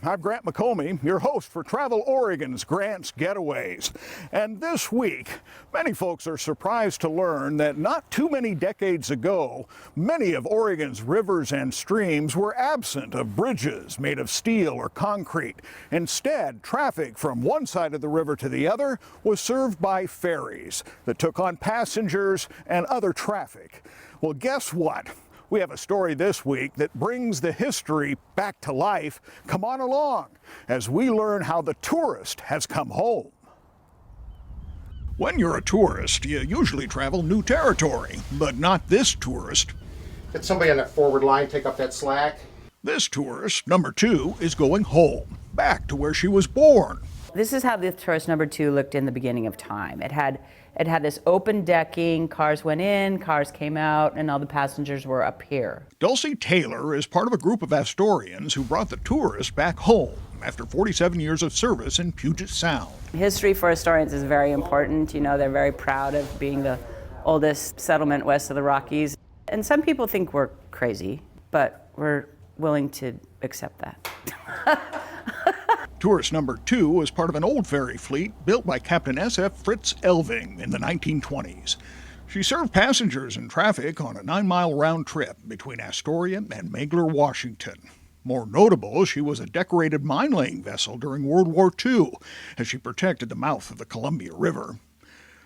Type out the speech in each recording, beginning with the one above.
there, I'm Grant McComey, your host for Travel Oregon's Grant's Getaways. And this week, many folks are surprised to learn that not too many decades ago, many of Oregon's rivers and streams were absent of bridges made of steel or concrete. Instead, traffic from one side of the river to the other was served by ferries that took on passengers and other traffic. Well, guess what? We have a story this week that brings the history back to life. Come on along as we learn how the tourist has come home. When you're a tourist, you usually travel new territory, but not this tourist. Get somebody on that forward line, take up that slack. This tourist, number 2, is going home, back to where she was born. This is how the tourist number 2 looked in the beginning of time. It had this open decking, cars went in, cars came out, and all the passengers were up here. Dulcie Taylor is part of a group of Astorians who brought the tourist back home after 47 years of service in Puget Sound. History for Astorians is very important. You know, they're very proud of being the oldest settlement west of the Rockies. And some people think we're crazy, but we're willing to accept that. Tourist number 2 was part of an old ferry fleet built by Captain S.F. Fritz Elving in the 1920s. She served passengers and traffic on a 9-mile round trip between Astoria and Megler, Washington. More notable, she was a decorated mine-laying vessel during World War II as she protected the mouth of the Columbia River.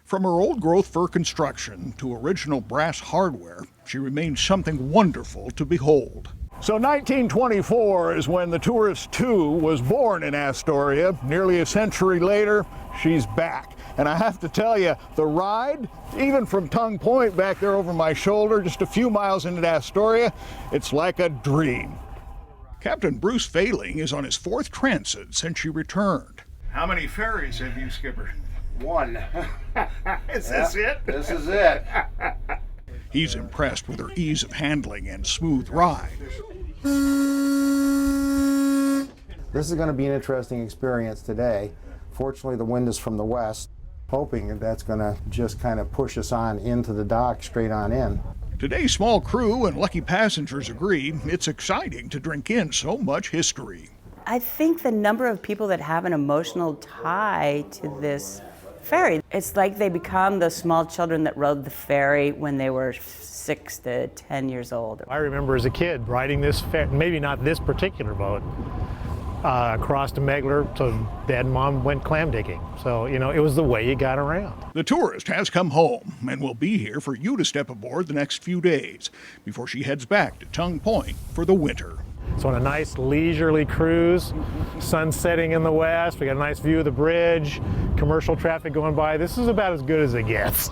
From her old-growth fur construction to original brass hardware, she remains something wonderful to behold. So 1924 is when the Tourist 2 was born in Astoria. Nearly a century later, she's back. And I have to tell you, the ride, even from Tongue Point back there over my shoulder, just a few miles into Astoria, it's like a dream. Captain Bruce Failing is on his 4th transit since she returned. How many ferries have you skippered? 1. Is this it? This is it. He's impressed with her ease of handling and smooth ride. This is going to be an interesting experience today. Fortunately, the wind is from the west, hoping that that's going to just kind of push us on into the dock, straight on in. Today's small crew and lucky passengers agree it's exciting to drink in so much history. I think the number of people that have an emotional tie to this ferry, it's like they become the small children that rode the ferry when they were 6 to 10 years old. I remember as a kid riding this ferry, maybe not this particular boat, across to Megler, so Dad and Mom went clam digging. So, you know, it was the way you got around. The tourist has come home and will be here for you to step aboard the next few days before she heads back to Tongue Point for the winter. So on a nice leisurely cruise, sun setting in the west, we got a nice view of the bridge, commercial traffic going by. This is about as good as it gets.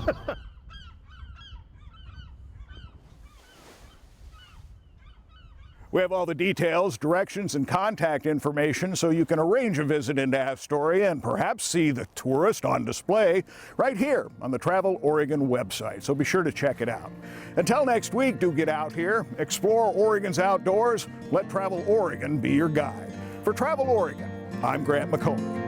We have all the details, directions, and contact information so you can arrange a visit into Astoria and perhaps see the tourist on display right here on the Travel Oregon website. So be sure to check it out. Until next week, do get out here, explore Oregon's outdoors, let Travel Oregon be your guide. For Travel Oregon, I'm Grant McComey.